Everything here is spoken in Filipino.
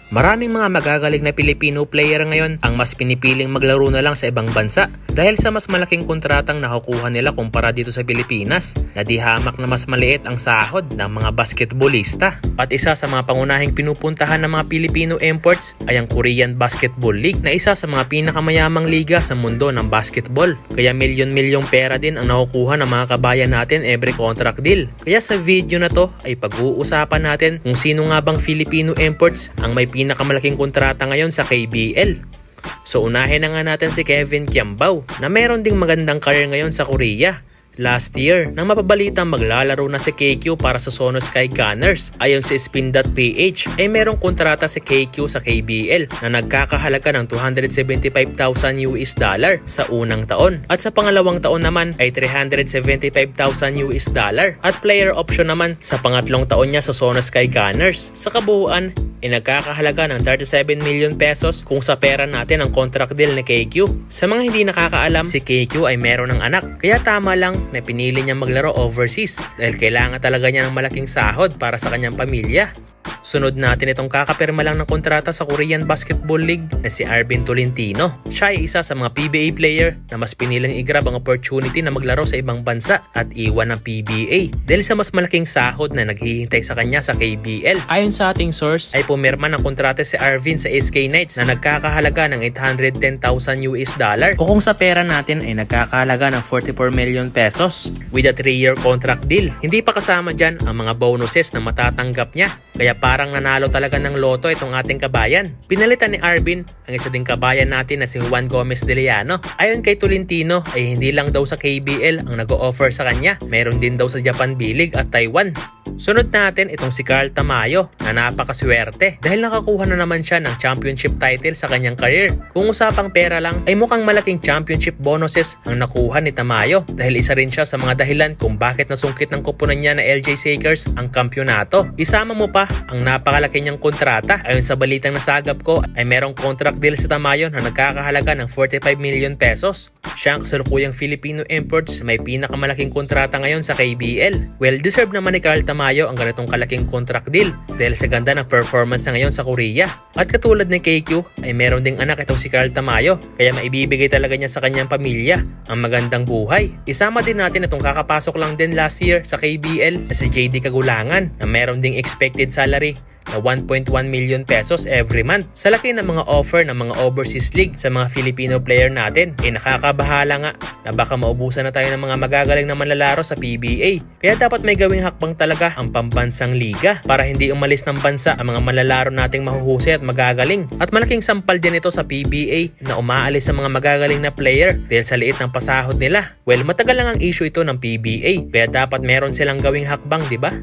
Maraming mga magagaling na Pilipino player ngayon ang mas pinipiling maglaro na lang sa ibang bansa dahil sa mas malaking kontratang nakukuha nila kumpara dito sa Pilipinas na di hamak na mas maliit ang sahod ng mga basketballista. At isa sa mga pangunahing pinupuntahan ng mga Filipino imports ay ang Korean Basketball League na isa sa mga pinakamayamang liga sa mundo ng basketball. Kaya milyon-milyong pera din ang nakukuha ng mga kabayan natin every contract deal. Kaya sa video na to ay pag-uusapan natin kung sino nga bang Filipino imports ang may pinakamalaking kontrata ngayon sa KBL. So unahin na nga natin si Kevin Kiambao na meron ding magandang career ngayon sa Korea. Last year, nang mapabalitang maglalaro na si KQ para sa Sono Sky Gunners, ayon sa Spin.ph ay merong kontrata si KQ sa KBL na nagkakahalaga ng $275,000 sa unang taon at sa pangalawang taon naman ay $375,000 at player option naman sa pangatlong taon niya sa Sono Sky Gunners. Sa kabuuan, ay nagkakahalaga ng 37 million pesos kung sa pera natin ang contract deal ni KQ. Sa mga hindi nakakaalam, si KQ ay meron ng anak kaya tama lang na pinili niya maglaro overseas dahil kailangan talaga niya ng malaking sahod para sa kanyang pamilya. Sunod natin itong kakapirma lang ng kontrata sa Korean Basketball League na si Arvin Tolentino. Siya ay isa sa mga PBA player na mas piniling i-grab ang opportunity na maglaro sa ibang bansa at iwan ng PBA dahil sa mas malaking sahod na naghihintay sa kanya sa KBL. Ayon sa ating source ay pumirma ng kontrata si Arvin sa SK Knights na nagkakahalaga ng $810,000 o kung sa pera natin ay nagkakahalaga ng 44 million pesos with a 3-year contract deal. Hindi pa kasama dyan ang mga bonuses na matatanggap niya kaya parang nanalo talaga ng loto itong ating kabayan. Pinalitan ni Arvin ang isa ding kabayan natin na si Juan Gomez de Leano. Ayon kay Tolentino ay hindi lang daw sa KBL ang nag-o-offer sa kanya, meron din daw sa Japan B-League at Taiwan. Sunod natin itong si Carl Tamayo na napakaswerte dahil nakakuha na naman siya ng championship title sa kanyang career. Kung usapang pera lang ay mukhang malaking championship bonuses ang nakuha ni Tamayo dahil isa rin siya sa mga dahilan kung bakit nasungkit ng kupunan niya na LJ Sakers ang kampyonato. Isama mo pa ang napakalaki niyang kontrata. Ayon sa balitang nasagap ko ay merong contract deal si Tamayo na nagkakahalaga ng 45 million pesos. Siya ang kasalukuyang Filipino imports may pinakamalaking kontrata ngayon sa KBL. Well, deserve naman ni Carl Tamayo ang ganitong kalaking contract deal dahil sa ganda ng performance na ngayon sa Korea. At katulad ni KQ ay meron ding anak itong si Carl Tamayo kaya maibibigay talaga niya sa kanyang pamilya ang magandang buhay. Isama din natin itong kakapasok lang din last year sa KBL na si JD Kagulangan na meron ding expected salary na 1.1 million pesos every month. Sa laki ng mga offer ng mga overseas league sa mga Filipino player natin, nakakabahala nga na baka maubusan na tayo ng mga magagaling na manlalaro sa PBA. Kaya dapat may gawing hakbang talaga ang pambansang liga para hindi umalis ng bansa ang mga manlalaro nating mahuhusay at magagaling. At malaking sampal din ito sa PBA na umaalis sa mga magagaling na player dahil sa liit ng pasahod nila. Well, matagal lang ang issue ito ng PBA kaya dapat meron silang gawing hakbang, di ba?